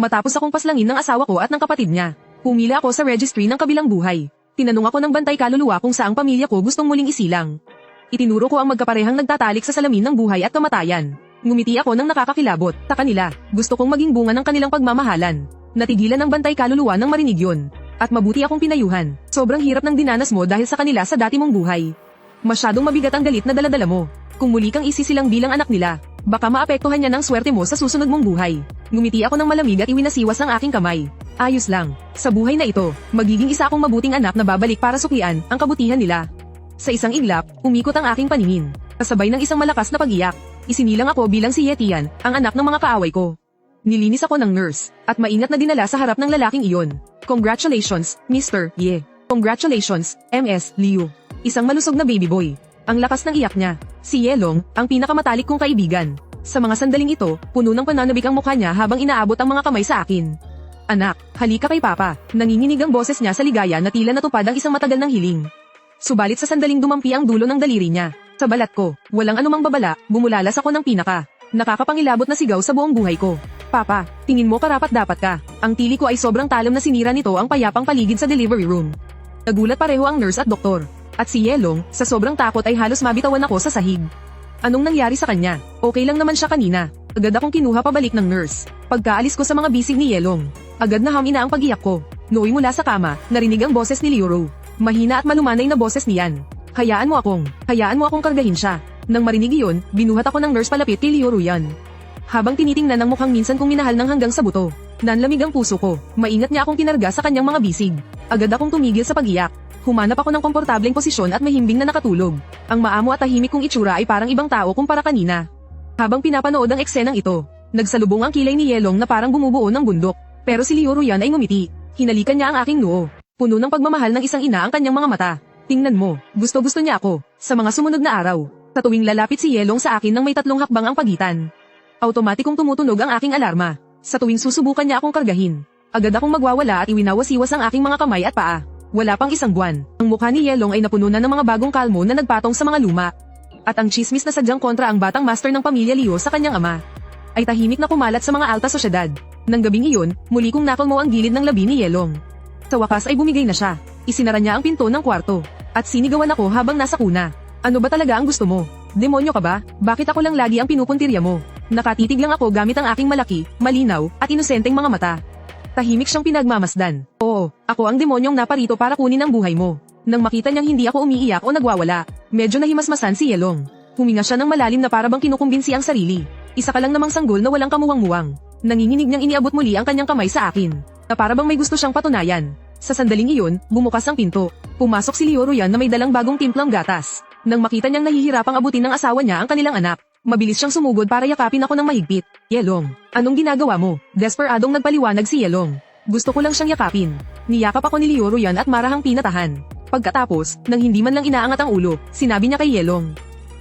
Matapos akong paslangin ng asawa ko at ng kapatid niya, pumila ako sa registry ng kabilang buhay. Tinanong ako ng bantay kaluluwa kung saang pamilya ko gustong muling isilang. Itinuro ko ang magkaparehang nagtatalik sa salamin ng buhay at kamatayan. Ngumiti ako ng nakakakilabot. Sa kanila, gusto kong maging bunga ng kanilang pagmamahalan. Natigilan ng bantay kaluluwa nang marinig yun. At mabuti akong pinayuhan. Sobrang hirap ng dinanas mo dahil sa kanila sa dati mong buhay. Masyadong mabigat ang galit na daladala mo. Kung muli kang isisilang bilang anak nila, baka maapektuhan niya ng swerte mo sa susunod mong buhay. Ngumiti ako ng malamig at iwinasiwas ang aking kamay. Ayos lang. Sa buhay na ito, magiging isa akong mabuting anak na babalik para suklian ang kabutihan nila. Sa isang iglap, umikot ang aking paningin. Kasabay ng isang malakas na pag-iyak, isinilang ako bilang si Yetian, ang anak ng mga kaaway ko. Nilinis ako ng nurse, at maingat na dinala sa harap ng lalaking iyon. Congratulations, Mr. Ye. Congratulations, Ms. Liu. Isang malusog na baby boy. Ang lakas ng iyak niya. Si Yelong, ang pinakamatalik kong kaibigan. Sa mga sandaling ito, puno ng pananabik ang mukha niya habang inaabot ang mga kamay sa akin. Anak, halika kay Papa. Nanginginig ang boses niya sa ligaya na tila natupad ang isang matagal ng hiling. Subalit sa sandaling dumampi ang dulo ng daliri niya. Sa balat ko, walang anumang babala, bumulalas ako ng pinaka. Nakakapangilabot na sigaw sa buong buhay ko. Papa, tingin mo karapat-dapat ka. Ang tili ko ay sobrang talam na sinira nito ang payapang paligid sa delivery room. Nagulat pareho ang nurse at doktor. At si Yelong, sa sobrang takot ay halos mabitawan ako sa sahig. Anong nangyari sa kanya? Okay lang naman siya kanina. Agad akong kinuha pabalik ng nurse. Pagkaalis ko sa mga bisig ni Yelong, agad na hamina ang pag-iyak ko. Nooy mula sa kama, narinig ang boses ni Liuro. Mahina at malumanay na boses niyan. Hayaan mo akong kargahin siya. Nang marinig iyon, binuhat ako ng nurse palapit kay Liuro yan. Habang tinitingnan ng mukhang minsan kong minahal ng hanggang sa buto, nanlamig ang puso ko. Maingat niya akong kinarga sa kanyang mga bisig. Agad akong tumigil sa pag-iyak. Humanap ako ng komportableng posisyon at mahimbing na nakatulog. Ang maamo at tahimik kong itsura ay parang ibang tao kumpara kanina. Habang pinapanood ang eksenang ito, nagsalubong ang kilay ni Yelong na parang bumubuo ng bundok. Pero si Liuro yan ay ngumiti. Hinalikan niya ang aking noo. Puno ng pagmamahal ng isang ina ang kanyang mga mata. Tingnan mo, gusto-gusto niya ako. Sa mga sumunod na araw, sa tuwing lalapit si Yelong sa akin nang may 3 hakbang ang pagitan, automatikong tumutunog ang aking alarma. Sa tuwing susubukan niya akong kargahin, agad akong magwawala at iwinawasiwas ang aking mga kamay at paa. Wala pang 1 buwan, ang mukha ni Yelong ay napuno na ng mga bagong kalmo na nagpatong sa mga luma. At ang chismis na sadyang kontra ang batang master ng pamilya Liu sa kanyang ama, ay tahimik na kumalat sa mga alta sosyedad. Nang gabing iyon, muli kong nakalmo ang gilid ng labi ni Yelong. Sa wakas ay bumigay na siya. Isinara niya ang pinto ng kwarto. At sinigawan ako habang nasa kuna. Ano ba talaga ang gusto mo? Demonyo ka ba? Bakit ako lang lagi ang pinupuntirya mo? Nakatitig lang ako gamit ang aking malaki, malinaw, at inosenteng mga mata. Tahimik siyang pinagmamasdan. Oo, ako ang demonyong naparito para kunin ang buhay mo. Nang makita niyang hindi ako umiiyak o nagwawala, medyo nahimasmasan si Yelong. Huminga siya ng malalim na parabang kinukumbinsi ang sarili. Isa ka lang namang sanggol na walang kamuwang-muwang. Nanginginig niyang iniabot muli ang kanyang kamay sa akin, na parabang may gusto siyang patunayan. Sa sandaling iyon, bumukas ang pinto. Pumasok si Liuro yan na may dalang bagong timplang gatas. Nang makita niyang nahihirapang abutin ng asawa niya ang kanilang anak, mabilis siyang sumugod para yakapin ako ng mahigpit. Yelong, anong ginagawa mo? Desperadong nagpaliwanag si Yelong. Gusto ko lang siyang yakapin. Niyakap ako ni Liuro yan at marahang pinatahan. Pagkatapos, nang hindi man lang inaangat ang ulo, sinabi niya kay Yelong,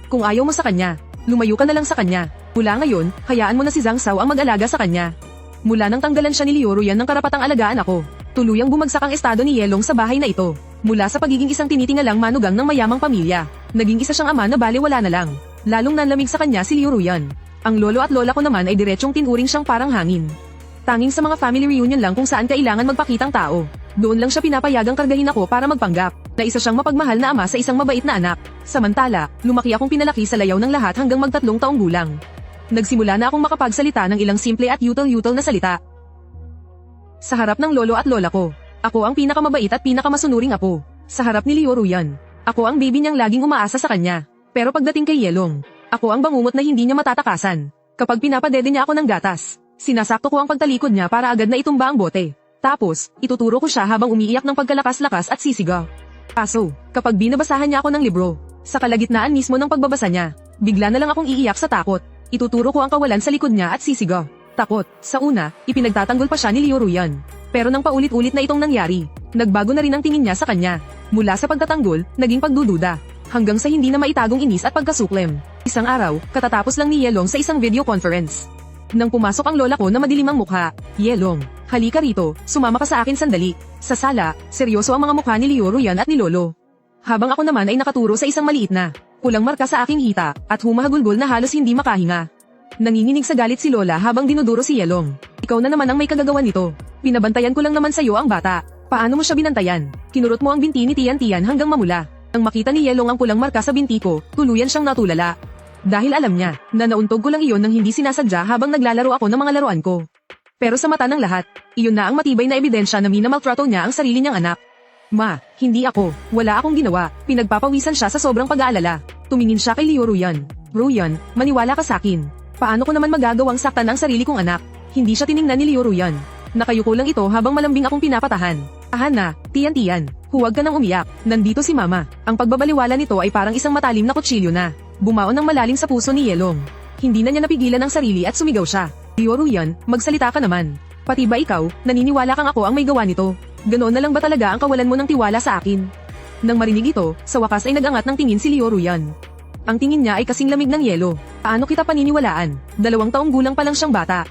kung ayaw mo sa kanya, lumayo ka na lang sa kanya. Mula ngayon, hayaan mo na si Zhang Sao ang mag-alaga sa kanya. Mula nang tanggalan siya ni Liuro yan ng karapatang alagaan ako, tuluyang bumagsak ang estado ni Yelong sa bahay na ito. Mula sa pagiging isang tinitingalang manugang ng mayamang pamilya, naging isa siyang ama na baliwala na lang. Lalong nanlamig sa kanya si Liuro yan. Ang lolo at lola ko naman ay diretsong tinuring siyang parang hangin. Tanging sa mga family reunion lang kung saan kailangan magpakitang tao. Doon lang siya pinapayagang kargahin ako para magpanggap na isa siyang mapagmahal na ama sa isang mabait na anak. Samantala, lumaki akong pinalaki sa layaw ng lahat hanggang mag-3 taong gulang. Nagsimula na akong makapagsalita ng ilang simple at yutal-yutal na salita. Sa harap ng lolo at lola ko, ako ang pinakamabait at pinakamasunuring apo. Sa harap ni Liuro yan, ako ang baby niyang laging umaasa sa kanya. Pero pagdating kay Yelong, ako ang bangungot na hindi niya matatakasan. Kapag pinapadede niya ako ng gatas, sinasakto ko ang pagtalikod niya para agad na itumba ang bote. Tapos, ituturo ko siya habang umiiyak ng pagkalakas-lakas at sisigaw. Kaso, kapag binabasahan niya ako ng libro, sa kalagitnaan mismo ng pagbabasa niya, bigla na lang akong iiyak sa takot. Ituturo ko ang kawalan sa likod niya at sisigaw. Takot. Sa una, ipinagtatanggol pa siya ni Liuro yan. Pero nang paulit-ulit na itong nangyari, nagbago na rin ang tingin niya sa kanya. Mula sa pagtatanggol, naging pagdududa. Hanggang sa hindi na maitagong inis at pagkasuklem. Isang araw, katatapos lang ni Yelong sa isang video conference. Nang pumasok ang lola ko na madilim ang mukha, Yelong, halika rito, sumama ka sa akin sandali. Sa sala, seryoso ang mga mukha ni Liuro yan at ni Lolo. Habang ako naman ay nakaturo sa isang maliit na, pulang marka sa aking hita, at humahagulgol na halos hindi makahinga. Nanginginig sa galit si Lola habang dinuduro si Yelong. Ikaw na naman ang may kagagawan nito. Binabantayan ko lang naman sa'yo ang bata. Paano mo siya binantayan? Kinurot mo ang binti ni Tian hanggang mamula. Nang makita ni Yelong ang pulang marka sa binti ko, tuluyan siyang natulala. Dahil alam niya, na nauntog ko lang iyon nang hindi sinasadya habang naglalaro ako ng mga laruan ko. Pero sa mata ng lahat, iyon na ang matibay na ebidensya na minamaltrato niya ang sarili niyang anak. Ma, hindi ako. Wala akong ginawa. Pinagpapawisan siya sa sobrang pag-aalala. Tumingin siya kay Liu Ruyan. Ruyan, maniwala ka sakin. Paano ko naman magagawang saktan ang sarili kong anak? Hindi siya tiningnan ni Liu Ruyan. Nakayuko lang ito habang malambing akong pinapatahan. Tahan na, Tian. Huwag ka nang umiyak. Nandito si Mama. Ang pagbabaliwala nito ay parang isang matalim na kutsilyo na. Bumaon ng malalim sa puso ni Yelong. Hindi na niya napigilan ang sarili at sumigaw siya. Liu Ruyan, magsalita ka naman. Pati ba ikaw, naniniwala kang ako ang may gawa nito? Ganoon na lang ba talaga ang kawalan mo ng tiwala sa akin? Nang marinig ito, sa wakas ay nagangat ng tingin si Liu Ruyan. Ang tingin niya ay kasing lamig ng yelo. Paano kita paniniwalaan? 2 taong gulang pa lang siyang bata.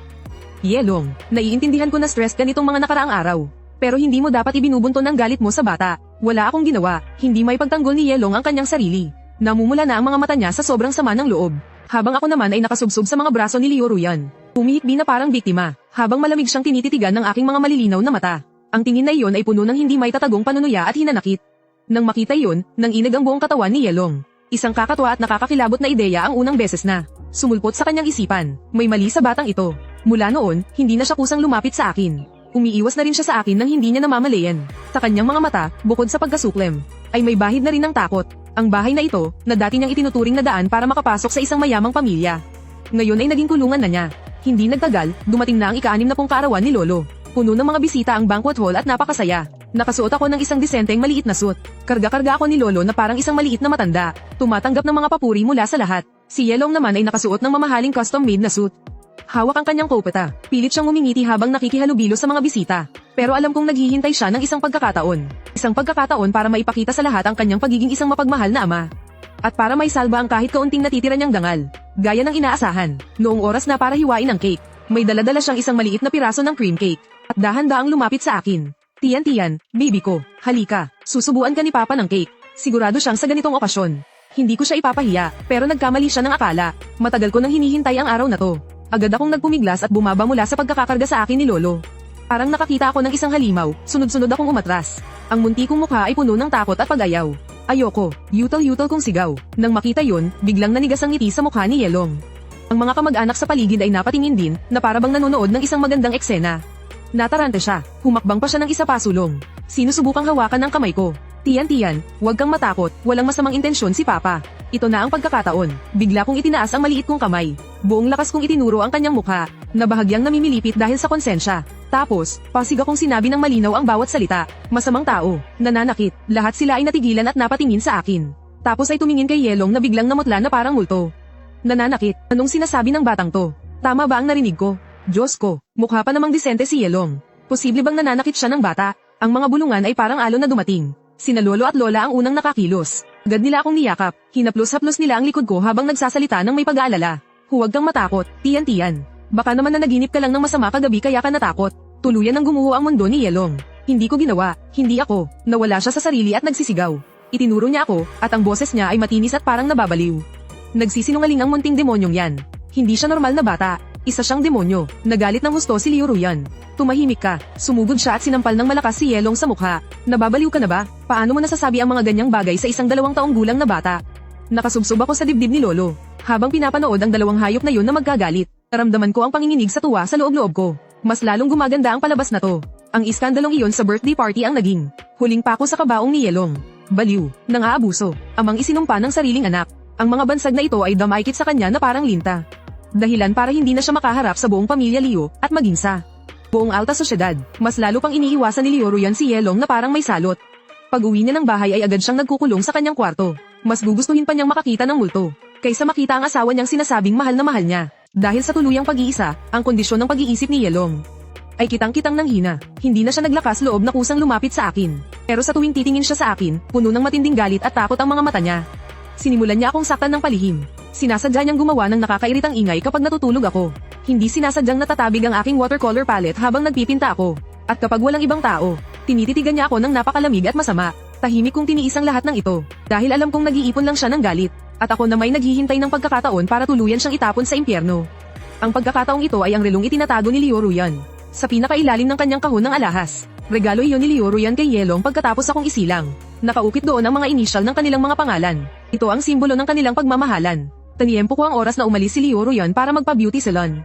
Yelong, naiintindihan ko na stress ka nitong mga nakaraang araw. Pero hindi mo dapat ibinubunto ng galit mo sa bata. Wala akong ginawa, hindi may pagtanggol ni Yelong ang kanyang sarili. Namumula na ang mga mata niya sa sobrang sama ng loob. Habang ako naman ay nakasubsob sa mga braso ni Liu Ruyan. Humihikbi na parang biktima, habang malamig siyang tinititigan ng aking mga malilinaw na mata. Ang tingin na iyon ay puno ng hindi may tatagong panunuya at hinanakit. Nang makita iyon, nanginag ang buong katawan ni Yelong. Isang kakatwa at nakakakilabot na ideya ang unang beses na sumulpot sa kanyang isipan. May mali sa batang ito. Mula noon, hindi na siya kusang lumapit sa akin. Umiiwas na rin siya sa akin nang hindi niya namamalayan. Sa kanyang mga mata, bukod sa pagkasuklem, ay may bahid na rin ng takot. Ang bahay na ito, na dati niyang itinuturing na daan para makapasok sa isang mayamang pamilya. Ngayon ay naging kulungan na niya. Hindi nagtagal, dumating na ang ika-60 kaarawan ni Lolo. Puno ng mga bisita ang banquet hall at napakasaya. Nakasuot ako ng isang disenteng maliit na suit. Karga-karga ako ni Lolo na parang isang maliit na matanda. Tumatanggap ng mga papuri mula sa lahat. Si Yelong naman ay nakasuot ng mamahaling custom-made na suit. Hawak ang kanyang kopeta. Pilit siyang ngumingiti habang nakikihalubilo sa mga bisita. Pero alam kong naghihintay siya ng isang pagkakataon. Isang pagkakataon para maipakita sa lahat ang kanyang pagiging isang mapagmahal na ama. At para may salba ang kahit kaunting natitira niyang dangal. Gaya ng inaasahan, noong oras na para hiwain ang cake, may dala-dala siyang isang maliit na piraso ng cream cake. At dahan-daang lumapit sa akin. Tian, baby ko, halika, susubuan ka ni Papa ng cake. Sigurado siyang sa ganitong okasyon. Hindi ko siya ipapahiya, pero nagkamali siya ng akala. Matagal ko nang hinihintay ang araw na to. Agad akong nagpumiglas at bumaba mula sa pagkakakarga sa akin ni Lolo. Parang nakakita ako ng isang halimaw, sunod-sunod akong umatras. Ang munti kong mukha ay puno ng takot at pag-ayaw. Ayoko, yutal-yutal kong sigaw. Nang makita yun, biglang nanigas ang ngiti sa mukha ni Yelong. Ang mga kamag-anak sa paligid ay napatingin din, na para bang nanonood ng isang magandang eksena. Natarante siya, humakbang pa siya ng isa pasulong. Sinusubukang hawakan ng kamay ko. Tian, huwag kang matakot, walang masamang intensyon si Papa. Ito na ang pagkakataon. Bigla kong itinaas ang maliit kong kamay. Buong lakas kong itinuro ang kanyang mukha, na bahagyang namimilipit dahil sa konsensya. Tapos, pasig akong sinabi ng malinaw ang bawat salita. Masamang tao, nananakit, lahat sila ay natigilan at napatingin sa akin. Tapos ay tumingin kay Yelong na biglang namutla na parang multo. Nananakit, anong sinasabi ng batang to? Tama ba ang narinig ko? Diyos ko, mukha pa namang disente si Yelong. Posible bang nananakit siya ng bata? Ang mga bulungan ay parang alon na dumating. Sina Lolo at Lola ang unang nakakilos. Agad nila akong niyakap, hinaplos-haplos nila ang likod ko habang nagsasalita ng may pag-aalala. Huwag kang matakot, Tian. Baka naman nanaginip ka lang ng masama kagabi kaya ka natakot. Tuluyan ang gumuho ang mundo ni Yelong. Hindi ko ginawa, hindi ako. Nawala siya sa sarili at nagsisigaw. Itinuro niya ako, at ang boses niya ay matinis at parang nababaliw. Nagsisinungaling ang munting demonyong yan. Hindi siya normal na bata. Isa siyang demonyo. Nagalit ng husto si Liu Ruyan. Tumahimik ka. Sumugod siya at sinampal ng malakas si Yelong sa mukha. Nababaliw ka na ba? Paano mo nasasabi ang mga ganyang bagay sa isang 2 taong gulang na bata? Nakasubsob ako sa dibdib ni Lolo. Habang pinapanood ang 2 hayop na yun na magkagalit, naramdaman ko ang panginginig sa tuwa sa loob-loob ko. Mas lalong gumaganda ang palabas na to. Ang iskandalong iyon sa birthday party ang naging huling pako sa kabaong ni Yelong. Baliw, nang-aabuso, amang isinumpa ng sariling anak. Ang mga bansag na ito ay damaykit sa kanya na parang linta. Dahilan para hindi na siya makaharap sa buong pamilya Liu at maging sa buong alta sosyedad. Mas lalo pang iniiwasan ni Liu Ruyan si Yelong na parang may salot. Pag-uwi niya ng bahay ay agad siyang nagkukulong sa kanyang kwarto. Mas gugustuhin pa niyang makakita ng multo kaysa makita ang asawa niyang sinasabing mahal na mahal niya. Dahil sa tuluyang pag-iisa, ang kondisyon ng pag-iisip ni Yelong ay kitang-kitang nanghina. Hindi na siya naglakas loob na kusang lumapit sa akin. Pero sa tuwing titingin siya sa akin, puno ng matinding galit at takot ang mga mata niya. Sinimulan niya akong saktan ng palihim. Sinasadya niyang gumawa ng nakakairitang ingay kapag natutulog ako. Hindi sinasadyang natatabig ang aking watercolor palette habang nagpipinta ako. At kapag walang ibang tao, tinititigan niya ako ng napakalamig at masama. Tahimik kong tiniis ang lahat ng ito, dahil alam kong nag-iipon lang siya ng galit. At ako na may naghihintay ng pagkakataon para tuluyan siyang itapon sa impyerno. Ang pagkakataong ito ay ang relong itinatago ni Liu Ruyan sa pinakailalim ng kanyang kahon ng alahas. Regalo iyon ni Liu Ruyan kay Yelong pagkatapos akong isilang. Nakaukit doon ang mga inisyal ng kanilang mga pangalan. Ito ang simbolo ng kanilang pagmamahalan. Taniempo ko ang oras na umalis si Liu Ruyan para magpa-beauty salon.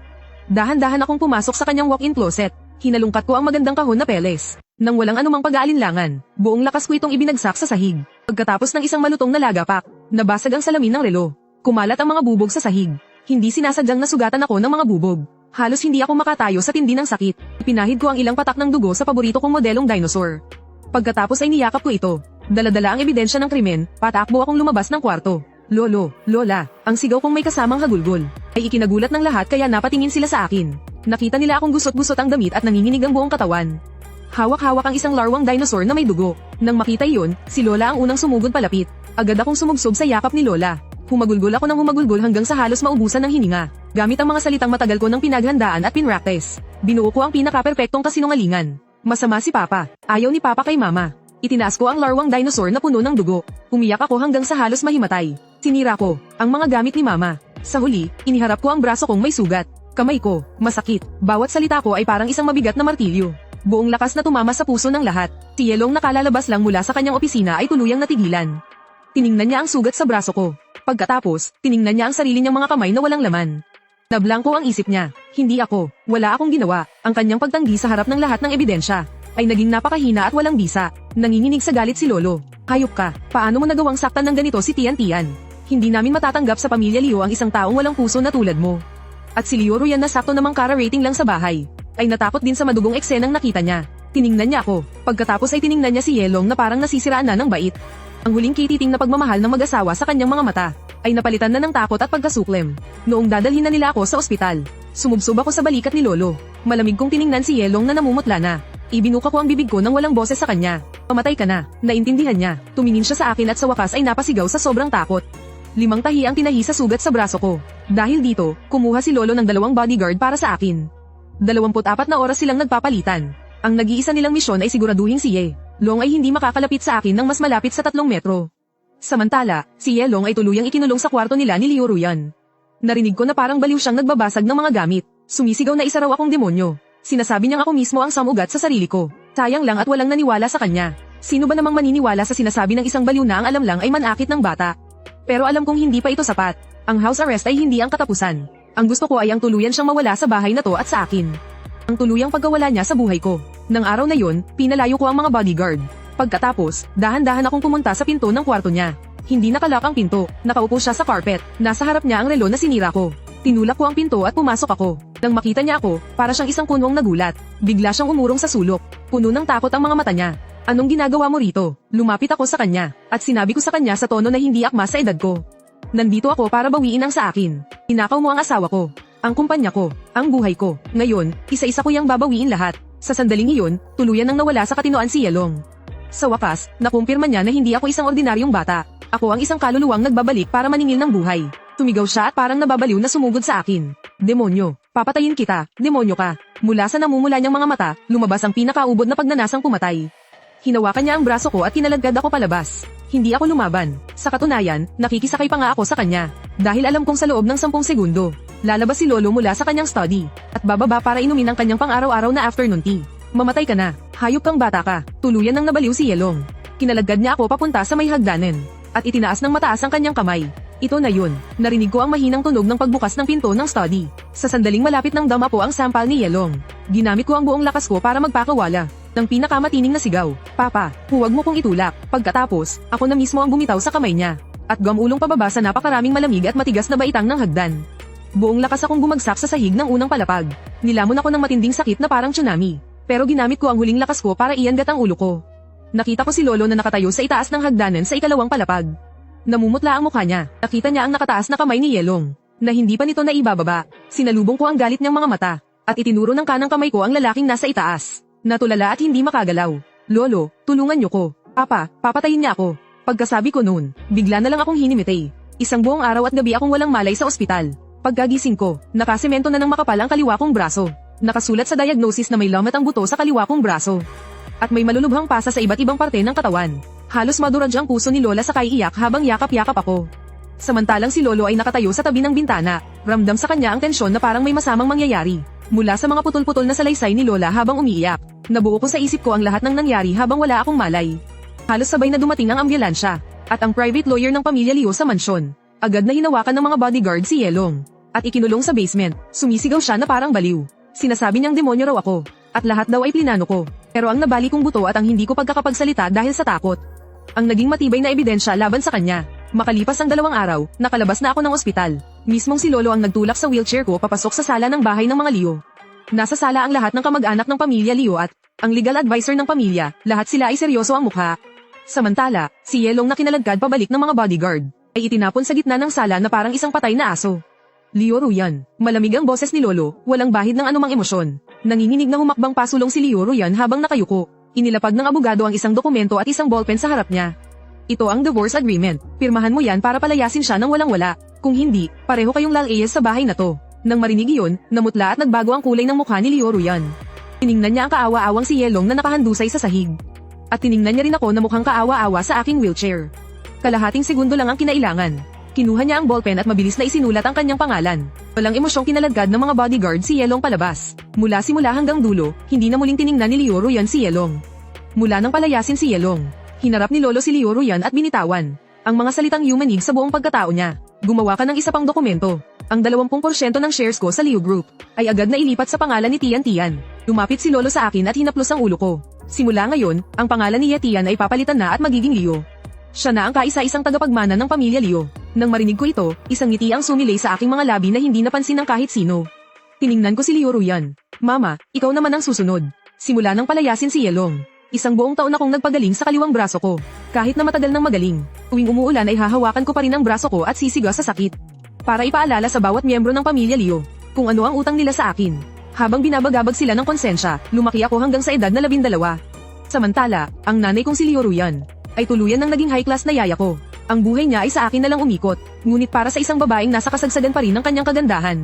Dahan-dahan akong pumasok sa kanyang walk-in closet. Hinalungkat ko ang magandang kahon na peles. Nang walang anumang pag-aalinlangan, buong lakas ko itong ibinagsak sa sahig. Pagkatapos ng isang malutong na lagapak, nabasag ang salamin ng relo. Kumalat ang mga bubog sa sahig. Hindi sinasadyang nasugatan ako ng mga bubog. Halos hindi ako makatayo sa tindi ng sakit. Pinahid ko ang ilang patak ng dugo sa paborito kong modelong dinosaur. Pagkatapos ay niyakap ko ito. Dala-dala ang ebidensya ng krimen, patakbo akong lumabas ng kwarto. Lolo, Lola, ang sigaw kong may kasamang hagulgol ay ikinagulat ng lahat kaya napatingin sila sa akin. Nakita nila akong gusot-gusot ang damit at nanginginig ang buong katawan. Hawak-hawak ang isang larwang dinosaur na may dugo. Nang makita iyon, si Lola ang unang sumugod palapit. Agad akong sumubsob sa yakap ni Lola. Humagulgol ako ng humagulgol hanggang sa halos maubusan ng hininga. Gamit ang mga salitang matagal ko ng pinaghandaan at pinractice. Binuo ko ang pinaka-perpektong kasinungalingan. Masama si Papa. Ayaw ni Papa kay Mama. Itinaas ko ang larwang dinosaur na puno ng dugo. Umiyak ako hanggang sa halos mahimatay. Sinira ko ang mga gamit ni Mama. Sa huli, iniharap ko ang braso kong may sugat. Kamay ko, masakit. Bawat salita ko ay parang isang mabigat na martilyo. Buong lakas na tumama sa puso ng lahat. Si Yelong nakalalabas lang mula sa kanyang opisina ay tuluyang natigilan. Tiningnan niya ang sugat sa braso ko. Pagkatapos, tiningnan niya ang sarili niyang mga kamay na walang laman. Nablangko ang isip niya. Hindi ako. Wala akong ginawa. Ang kanyang pagtanggi sa harap ng lahat ng ebidensya ay naging napakahina at walang bisa. Nanginginig sa galit si Lolo. Hayop ka. Paano mo nagawang saktan ng ganito si Tian Tian? Hindi namin matatanggap sa pamilya Liu ang isang taong walang puso na tulad mo. At si Liu Ruyan na sakto namang kara-rating lang sa bahay ay natakot din sa madugong eksenang nakita niya. Tiningnan niya ako. Pagkatapos ay tiningnan niya si Yelong na parang nasisiraan na ng bait. Ang huling kititing na pagmamahal ng mag-asawa sa kanyang mga mata ay napalitan na ng takot at pagkasuklem. Noong dadalhin na nila ako sa ospital, sumubsob ako sa balikat ni Lolo. Malamig kong tiningnan si Yelong na namumutla na. Ibinuka ko ang bibig ko nang walang boses sa kanya. Pamatay ka na. Naintindihan niya. Tumingin siya sa akin at sa wakas ay napasigaw sa sobrang takot. 5 tahi ang tinahi sa sugat sa braso ko. Dahil dito, kumuha si Lolo ng 2 bodyguard para sa akin. 24 na oras silang nagpapalitan. Ang nag-iisa nilang misyon ay siguraduhin si Ye Long ay hindi makakalapit sa akin ng mas malapit sa 3 metro. Samantala, si Ye Long ay tuluyang ikinulong sa kwarto nila ni Liu Ruyan. Narinig ko na parang baliw siyang nagbabasag ng mga gamit. Sumisigaw na isa raw akong demonyo. Sinasabi niyang ako mismo ang samugat sa sarili ko. Sayang lang at walang naniwala sa kanya. Sino ba namang maniniwala sa sinasabi ng isang baliw na ang alam lang ay manakit ng bata? Pero alam kong hindi pa ito sapat. Ang house arrest ay hindi ang katapusan. Ang gusto ko ay ang tuluyan siyang mawala sa bahay na to at sa akin. Ang tuluyang pagkawala niya sa buhay ko. Nang araw na yon, pinalayo ko ang mga bodyguard. Pagkatapos, dahan-dahan akong pumunta sa pinto ng kwarto niya. Hindi nakalak ang pinto, nakaupo siya sa carpet. Nasa harap niya ang relo na sinira ko. Tinulak ko ang pinto at pumasok ako. Nang makita niya ako, para siyang isang kunwang nagulat. Bigla siyang umurong sa sulok. Puno ng takot ang mga mata niya. Anong ginagawa mo rito? Lumapit ako sa kanya, at sinabi ko sa kanya sa tono na hindi akma sa edad ko. Nandito ako para bawiin ang sa akin. Inakaw mo ang asawa ko, ang kumpanya ko, ang buhay ko. Ngayon, isa-isa ko yang babawiin lahat. Sa sandaling iyon, tuluyan nang nawala sa katinoan si Yelong. Sa wakas, nakumpirma niya na hindi ako isang ordinaryong bata. Ako ang isang kaluluwang nagbabalik para maningil ng buhay. Tumigaw siya at parang nababaliw na sumugod sa akin. Demonyo, papatayin kita, demonyo ka. Mula sa namumula niyang mga mata, lumabas ang pinakaubod na pagnanasang pumatay. Hinawakan niya ang braso ko at kinalagkad ako palabas. Hindi ako lumaban. Sa katunayan, nakikisakay pa nga ako sa kanya. Dahil alam kong sa loob ng 10 segundo, lalabas si Lolo mula sa kanyang study at bababa para inumin ang kanyang pang-araw-araw na afternoon tea. Mamatay ka na. Hayop kang bata ka. Tuluyan nang nabaliw si Yelong. Kinalagkad niya ako papunta sa may hagdanan at itinaas ng mataas ang kanyang kamay. Ito na yun. Narinig ko ang mahinang tunog ng pagbukas ng pinto ng study. Sa sandaling malapit ng dama po ang sampal ni Yelong. Ginamit ko ang buong lakas ko para magpakawala ng pinakamatining na sigaw. Papa, huwag mo kong itulak. Pagkatapos, ako na mismo ang bumitaw sa kamay niya at gumulong pababa sa napakaraming malamig at matigas na baitang ng hagdan. Buong lakas akong bumagsak sa sahig ng unang palapag. Nilamon ako ng matinding sakit na parang tsunami. Pero ginamit ko ang huling lakas ko para iangat ang ulo ko. Nakita ko si Lolo na nakatayo sa itaas ng hagdanan sa ikalawang palapag. Namumutla ang mukha niya. Nakita niya ang nakataas na kamay ni Yelong na hindi pa nito naibababa. Sinalubong ko ang galit niyang mga mata at itinuro ng kanang kamay ko ang lalaking nasa itaas. Natulala at hindi makagalaw. Lolo, tulungan niyo ko. Papa, papatayin niya ako. Pagkasabi ko noon, bigla na lang akong hinimitay. Isang buong araw at gabi akong walang malay sa ospital. Pagkagising ko, nakasemento na ng makapal ang kaliwa kong braso. Nakasulat sa diagnosis na may lamat ang buto sa kaliwa kong braso. At may malulubhang pasa sa iba't ibang parte ng katawan. Halos madurog ang puso ni Lola sa kaiiyak habang yakap-yakap ako. Samantalang si Lolo ay nakatayo sa tabi ng bintana, Ramdam sa kanya ang tensyon na parang may masamang mangyayari. Mula sa mga putol-putol na salaysay ni Lola habang umiiyak, nabuo ko sa isip ko ang lahat ng nangyari habang wala akong malay. Halos sabay na dumating ang ambulansya, at ang private lawyer ng pamilya Liu sa mansyon. Agad na hinawakan ng mga bodyguard si Yelong, at ikinulong sa basement. Sumisigaw siya na parang baliw. Sinasabi niyang demonyo raw ako, at lahat daw ay plinano ko. Pero ang nabali kong buto at ang hindi ko pagkakapagsalita dahil sa takot. Ang naging matibay na ebidensya laban sa kanya. Makalipas ang 2 araw, nakalabas na ako ng ospital. Mismong si Lolo ang nagtulak sa wheelchair ko papasok sa sala ng bahay ng mga Liu. Nasa sala ang lahat ng kamag-anak ng pamilya Liu at ang legal advisor ng pamilya, lahat sila ay seryoso ang mukha. Samantala, si Yelong na kinalagkad pabalik ng mga bodyguard, ay itinapon sa gitna ng sala na parang isang patay na aso. Liu Ruyan, malamig ang boses ni Lolo, walang bahid ng anumang emosyon. Nanginginig na humakbang pasulong si Liu Ruyan habang nakayuko. Inilapag ng abogado ang isang dokumento at isang ballpen sa harap niya. Ito ang divorce agreement. Pirmahan mo yan para palayasin siya ng walang-wala. Kung hindi, pareho kayong lalayas sa bahay na to. Nang marinig iyon, namutla at nagbago ang kulay ng mukha ni Liu Ruyan. Tiningnan niya ang kaawa-awang si Yelong na nakahandusay sa sahig. At tiningnan niya rin ako na mukhang kaawa-awa sa aking wheelchair. Kalahating segundo lang ang kinailangan. Kinuha niya ang ballpen at mabilis na isinulat ang kanyang pangalan. Walang emosyong kinaladkad ng mga bodyguard si Yelong palabas. Mula simula hanggang dulo, hindi na muling tiningnan ni Liu Ruyan si Yelong. Mula nang palayasin si Yelong, hinarap ni Lolo si Liu Ruyan at binitawan ang mga salitang humanig sa buong pagkatao niya. Gumawa ka ng isa pang dokumento. Ang 20% ng shares ko sa Liu Group ay agad na ilipat sa pangalan ni Tian Tian. Lumapit si Lolo sa akin at hinaplos ang ulo ko. Simula ngayon, ang pangalan ni Tian ay papalitan na at magiging Liu. Siya na ang kaisa-isang tagapagmana ng pamilya Liu. Nang marinig ko ito, isang ngiti ang sumilay sa aking mga labi na hindi napansin ng kahit sino. Tiningnan ko si Liu Ruyan. Mama, ikaw naman ang susunod. Simula nang palayasin si Yelong. Isang buong taon akong nagpagaling sa kaliwang braso ko. Kahit na matagal nang magaling, tuwing umuulan ay hahawakan ko pa rin ang braso ko at sisiga sa sakit. Para ipaalala sa bawat miyembro ng pamilya Liu, kung ano ang utang nila sa akin. Habang binabagabag sila ng konsensya, lumaki ako hanggang sa edad na 12. Samantala, ang nanay kong si Liu Ruyan, ay tuluyan ng naging high class na yaya ko. Ang buhay niya ay sa akin na lang umikot, ngunit para sa isang babaeng nasa kasagsagan pa rin ng kanyang kagandahan.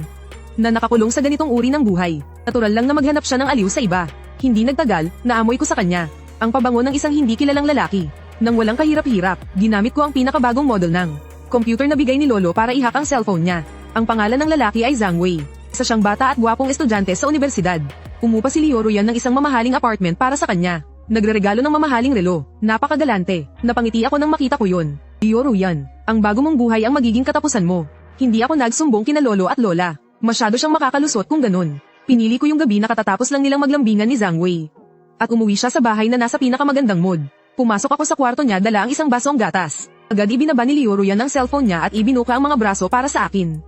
Na nakakulong sa ganitong uri ng buhay, natural lang na maghanap siya ng aliw sa iba. Hindi nagtagal, naamoy ko sa kanya ang pabango ng isang hindi kilalang lalaki. Nang walang kahirap-hirap, ginamit ko ang pinakabagong model ng computer na bigay ni Lolo para i-hack ang cellphone niya. Ang pangalan ng lalaki ay Zhang Wei. Isa siyang bata at gwapong estudyante sa universidad. Umupa si Liu Ruyan ng isang mamahaling apartment para sa kanya. Nagreregalo ng mamahaling relo. Napakagalante. Napangiti ako nang makita ko yun. Liu Ruyan, ang bago mong buhay ang magiging katapusan mo. Hindi ako nagsumbong kina Lolo at Lola. Masyado siyang makakalusot kung ganun. Pinili ko yung gabi na katatapos lang nilang maglambingan ni Zhang Wei. At umuwi siya sa bahay na nasa pinakamagandang mood. Pumasok ako sa kwarto niya dala ang isang basong gatas. Agad ibinaba ni Liu Ruyan ang cellphone niya at ibinuka ang mga braso para sa akin.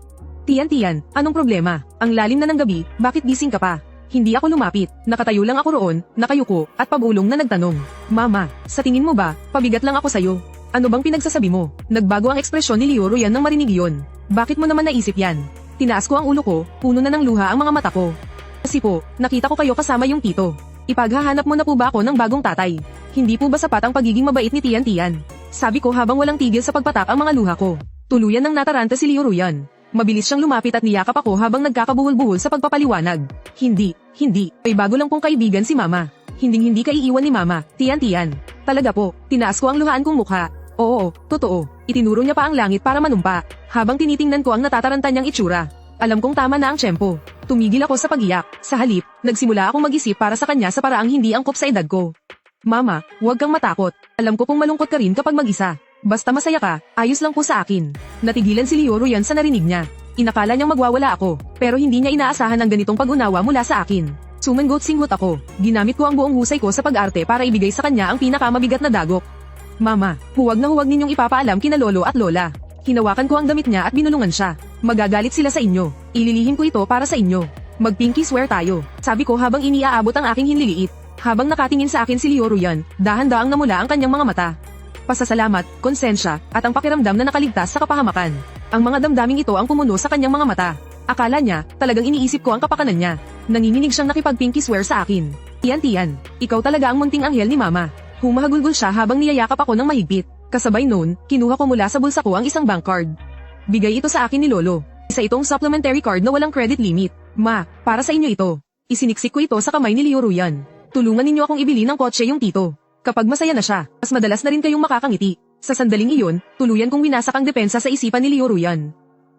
Tian, anong problema? Ang lalim na ng gabi, bakit gising ka pa? Hindi ako lumapit, nakatayo lang ako roon, nakayuko, at pabulong na nagtanong. Mama, sa tingin mo ba, pabigat lang ako sa'yo? Ano bang pinagsasabi mo? Nagbago ang ekspresyon ni Liu Ruyan nang marinig iyon. Bakit mo naman naisip yan? Tinaas ko ang ulo ko, puno na ng luha ang mga mata ko. Kasi po, nakita ko kayo kasama yung tito. Ipaghahanap mo na po ba ako ng bagong tatay? Hindi po ba sapat ang pagiging mabait ni Tian? Sabi ko habang walang tigil sa pagpatak ang mga luha ko. Tuluyan ng nataranta si Liu Ruyan. Mabilis siyang lumapit at niyakap ako habang nagkakabuhol-buhol sa pagpapaliwanag. Hindi. May bago lang pong kaibigan si Mama. Hinding-hindi ka iiwan ni Mama, Tian. Talaga po, tinaas ko ang luhaan kong mukha. Oo, totoo. Itinuro niya pa ang langit para manumpa, habang tinitingnan ko ang natataranta niyang itsura. Alam kong tama na ang tiyempo. Tumigil ako sa pag-iyak. Sa halip, nagsimula akong mag-isip para sa kanya sa paraang hindi angkop sa edad ko. Mama, huwag kang matakot. Alam ko pong malungkot ka rin kapag mag-isa. Basta masaya ka, ayos lang po sa akin. Natigilan si Liu Ruyan sa narinig niya. Inakala niyang magwawala ako, pero hindi niya inaasahan ang ganitong pag-unawa mula sa akin. Sumangot-singhot ako. Ginamit ko ang buong husay ko sa pag-arte para ibigay sa kanya ang pinakamabigat na dagok. Mama, huwag na huwag ninyong ipapaalam kina Lolo at Lola. Hinawakan ko ang damit niya at binulungan siya. Magagalit sila sa inyo. Ililihim ko ito para sa inyo. Mag-pinky swear tayo. Sabi ko habang iniaabot ang aking hinliliit. Habang nakatingin sa akin si Liu Ruyan, dahan-daang namula ang kanyang mga mata. Pasasalamat, konsensya, at ang pakiramdam na nakaligtas sa kapahamakan. Ang mga damdaming ito ang pumuno sa kanyang mga mata. Akala niya, talagang iniisip ko ang kapakanan niya. Nanginginig siyang nakipag-pinky swear sa akin. Tian, ikaw talaga ang munting anghel ni Mama. Humahagulgol siya habang niyayakap ako ng mahigpit. Kasabay noon, kinuha ko mula sa bulsa ko ang isang bank card. Bigay ito sa akin ni Lolo. Isa itong supplementary card na walang credit limit. Ma, para sa inyo ito. Isiniksik ko ito sa kamay ni Liu Ruyan. Tulungan ninyo akong ibili ng kotse yung tito. Kapag masaya na siya, mas madalas na rin kayong makakangiti. Sa sandaling iyon, tuluyan kong winasak ang depensa sa isipan ni Liu Ruyan.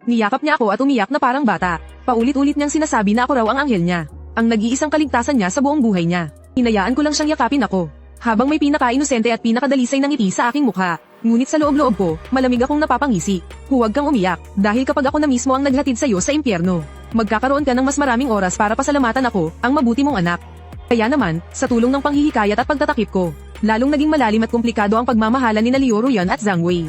Niyakap niya ako at umiyak na parang bata. Paulit-ulit niyang sinasabi na ako raw ang anghel niya. Ang nag-iisang kaligtasan niya sa buong buhay niya. Hinayaan ko lang siyang yakapin ako. Habang may pinaka-inosente at pinakadalisay ng ngiti sa aking mukha. Ngunit sa loob-loob ko, malamig akong napapangisi. Huwag kang umiyak, dahil kapag ako na mismo ang naghatid sa'yo sa impyerno, magkakaroon ka ng mas maraming oras para pasalamatan ako, ang mabuti mong anak. Kaya naman, sa tulong ng panghihikayat at pagtatakip ko, lalong naging malalim at komplikado ang pagmamahalan ni Liu Ruyan at Zhang Wei.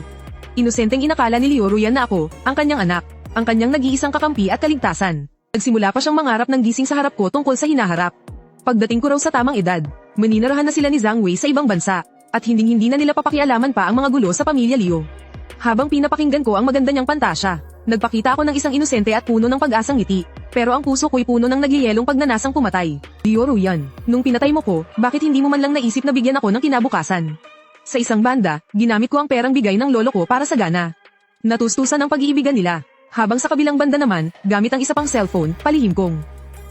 Inosenteng inakala ni Liu Ruyan na ako, ang kanyang anak, ang kanyang nag-iisang kakampi at kaligtasan. Nagsimula pa siyang mangarap ng gising sa harap ko tungkol sa hinaharap. Pagdating ko raw sa tamang edad, maninirahan na sila ni Zhang Wei sa ibang bansa, at hinding-hindi na nila papakialaman pa ang mga gulo sa pamilya Liu. Habang pinapakinggan ko ang maganda niyang pantasya, nagpakita ako ng isang inosente at puno ng pag-asang ngiti, pero ang puso ko'y puno ng nagyayelong pagnanasang pumatay. Liu Ruyan, nung pinatay mo ko, bakit hindi mo man lang naisip na bigyan ako ng kinabukasan? Sa isang banda, ginamit ko ang perang bigay ng lolo ko para sa gana. Natustusan ang pag-iibigan nila, habang sa kabilang banda naman, gamit ang isa pang cellphone, palihim kong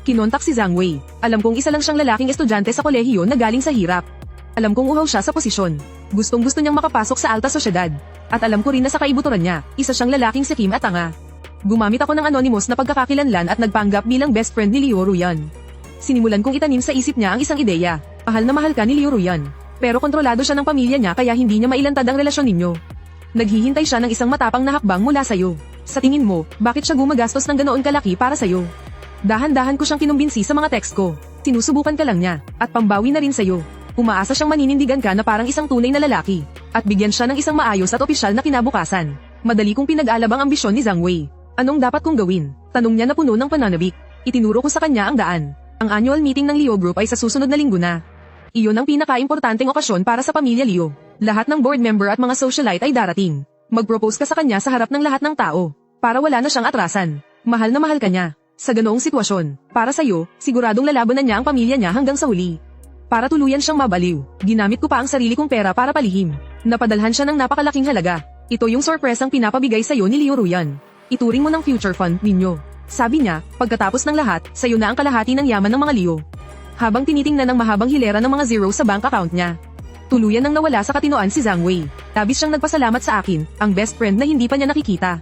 kinontak si Zhang Wei. Alam kong isa lang siyang lalaking estudyante sa kolehiyo na galing sa hirap. Alam kong uhaw siya sa posisyon. Gustong-gusto niyang makapasok sa alta sosyedad. At alam ko rin na sa kaibuturan niya, isa siyang lalaking sikim at tanga. Gumamit ako ng anonymous na pagkakakilanlan at nagpanggap bilang best friend ni Liu Ruyan. Sinimulan kong itanim sa isip niya ang isang ideya. Mahal na mahal ka ni Liu Ruyan. Pero kontrolado siya ng pamilya niya kaya hindi niya mailantad ang relasyon ninyo. Naghihintay siya ng isang matapang na hakbang mula sa'yo. Sa tingin mo, bakit siya gumagastos ng ganoon kalaki para sa'yo? Dahan-dahan ko siyang kinumbinsi sa mga text ko. Sinusubukan ka lang niya, at pambawi na rin sa'yo. Umaasa siyang maninindigan ka na parang isang tunay na lalaki, at bigyan siya ng isang maayos at opisyal na kinabukasan. Madali kong pinag-alab ang ambisyon ni Zhang Wei. Anong dapat kong gawin? Tanong niya na puno ng pananabik. Itinuro ko sa kanya ang daan. Ang annual meeting ng Liu Group ay sa susunod na linggo na. Iyon ang pinaka-importanteng okasyon para sa pamilya Liu. Lahat ng board member at mga socialite ay darating. Mag-propose ka sa kanya sa harap ng lahat ng tao, para wala na siyang atrasan. Mahal na mahal ka niya. Sa ganoong sitwasyon, para sa'yo, siguradong lalabanan niya ang pamilya niya hanggang sa huli. Para tuluyan siyang mabaliw, ginamit ko pa ang sarili kong pera para palihim. Napadalhan siya ng napakalaking halaga. Ito yung sorpresang pinapabigay sa'yo ni Liu Ruyan. Ituring mo ng future fund ninyo. Sabi niya, pagkatapos ng lahat, sa'yo na ang kalahati ng yaman ng mga Liu. Habang tinitingnan ng mahabang hilera ng mga zero sa bank account niya. Tuluyan nang nawala sa katinoan si Zhang Wei. Labis siyang nagpasalamat sa akin, ang best friend na hindi pa niya nakikita.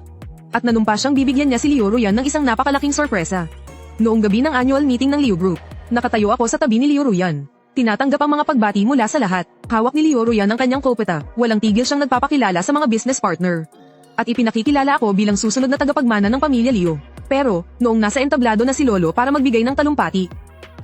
At nanumpa siyang bibigyan niya si Liu Ruyan ng isang napakalaking sorpresa. Noong gabi ng annual meeting ng Liu Group, nakatayo ako sa tabi ni Liu Ruyan. Tinatanggap ang mga pagbati mula sa lahat. Hawak ni Liu Ruyan ang kanyang kopeta, walang tigil siyang nagpapakilala sa mga business partner. At ipinakikilala ako bilang susunod na tagapagmana ng pamilya Liu. Pero, noong nasa entablado na si Lolo para magbigay ng talumpati,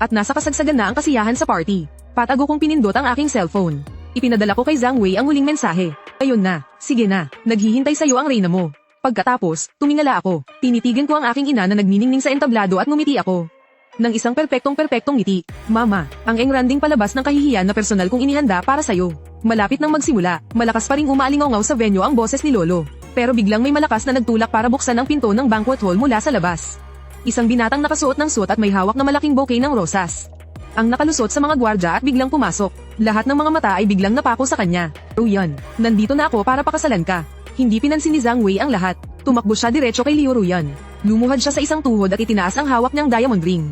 at nasa kasagsagan na ang kasiyahan sa party, patago kong pinindot ang aking cellphone. Ipinadala ko kay Zhang Wei ang huling mensahe. Ayun na, sige na, naghihintay sa'yo ang reyna mo. Pagkatapos, tumingala ako. Tinitigan ko ang aking ina na nagniningning sa entablado at ngumiti ako. Nang isang perpektong ngiti. Mama, ang engranding palabas ng kahihiyan na personal kong inihanda para sa'yo. Malapit nang magsimula, malakas pa ring umaalingaw sa venue ang boses ni Lolo. Pero biglang may malakas na nagtulak para buksan ang pinto ng banquet hall mula sa labas. Isang binatang nakasuot ng suot at may hawak na malaking bouquet ng rosas. Ang nakalusot sa mga gwardya at biglang pumasok. Lahat ng mga mata ay biglang napako sa kanya. Ruyan, nandito na ako para pakasalan ka. Hindi pinansin ni Zhang Wei ang lahat. Tumakbo siya diretso kay Liu Ruyan. Lumuhad siya sa isang tuhod at itinaas ang hawak niyang diamond ring.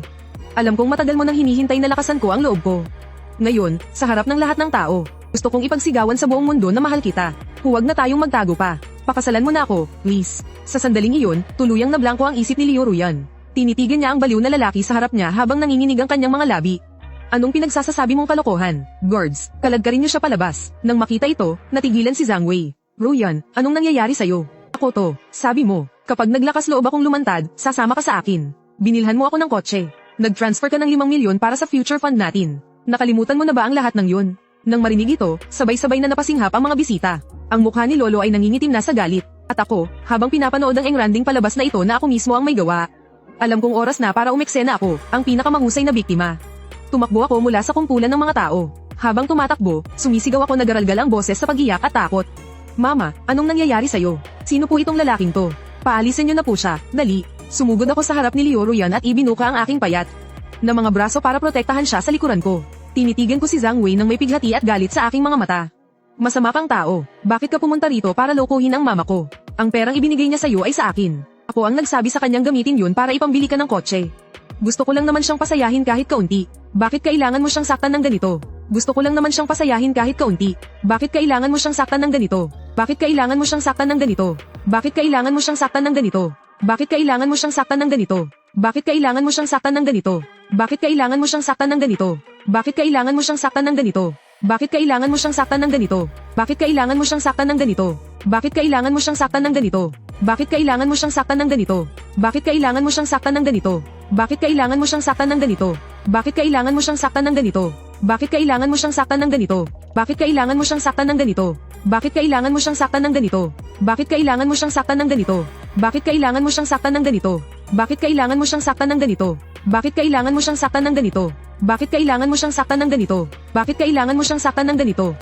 Alam kong matagal mo nang hinihintay na lakasan ko ang loob ko. Ngayon, sa harap ng lahat ng tao, gusto kong ipagsigawan sa buong mundo na mahal kita. Huwag na tayong magtago pa. Pakasalan mo na ako, please. Sa sandaling iyon, tuluyang nablangko ang isip ni Liu Ruyan. Tinitigan niya ang baliw na lalaki sa harap niya habang nanginginig ang kanyang mga labi. Anong pinagsasasabi mong kalokohan? Guards, kaladkarin niyo siya palabas. Nang makita ito, natigilan si Zhang Wei. Ruyan, anong nangyayari sa'yo? Ako to, sabi mo, kapag naglakas loob akong lumantad, sasama ka sa akin. Binilhan mo ako ng kotse. Nag-transfer ka ng 5 milyon para sa future fund natin. Nakalimutan mo na ba ang lahat ng yun? Nang marinig ito, sabay-sabay na napasinghap ang mga bisita. Ang mukha ni Lolo ay nangingitim na sa galit. At ako, habang pinapanood ang engranding palabas na ito na ako mismo ang may gawa. Alam kong oras na para umeksena ako, ang pinakamahusay na biktima. Tumakbo ako mula sa kumpulan ng mga tao. Habang tumatakbo, sumisigaw ako na garalgal ang boses sa pag-iyak at takot. Mama, anong nangyayari sa'yo? Sino po itong lalaking to? Paalisin niyo na po siya, dali. Sumugod ako sa harap ni Liu Ruyan at ibinuka ang aking payat na mga braso para protektahan siya sa likuran ko. Tinitigan ko si Zhang Wei nang may pighati at galit sa aking mga mata. Masama kang tao, bakit ka pumunta rito para lokohin ang mama ko? Ang perang ibinigay niya sa'yo ay sa akin. Ako ang nagsabi sa kanyang gamitin yun para ipambili ka ng kotse. Gusto ko lang naman siyang pasayahin kahit kaunti. Bakit kailangan mo siyang saktan ng ganito? Gusto ko lang naman siyang pasayahin kahit kaunti. Bakit kailangan mo siyang saktan ng ganito? Bakit kailangan mo siyang saktan ng ganito? Bakit kailangan mo siyang saktan ng ganito? Bakit kailangan mo siyang saktan ng ganito? Bakit kailangan mo siyang saktan ng ganito? Bakit kailangan mo siyang saktan ng ganito? Bakit kailangan mo siyang saktan ng ganito? Bakit kailangan mo siyang saktan ng ganito? Bakit kailangan mo siyang saktan ng ganito? Bakit kailangan mo siyang saktan ng ganito? Bakit kailangan mo siyang saktan ng ganito? Bakit kailangan mo siyang saktan ng ganito? Bakit kailangan mo siyang saktan ng ganito? Bakit kailangan mo siyang saktan ng ganito? Bakit kailangan mo siyang saktan ng ganito? Bakit kailangan mo siyang saktan ng ganito? Bakit kailangan mo siyang saktan ng ganito? Bakit kailangan mo siyang saktan ng ganito? Bakit kailangan mo siyang saktan ng ganito? Bakit kailangan mo siyang saktan ng ganito? Bakit kailangan mo siyang saktan ng ganito? Bakit kailangan mo siyang saktan ng ganito? Bakit kailangan mo siyang saktan ng ganito?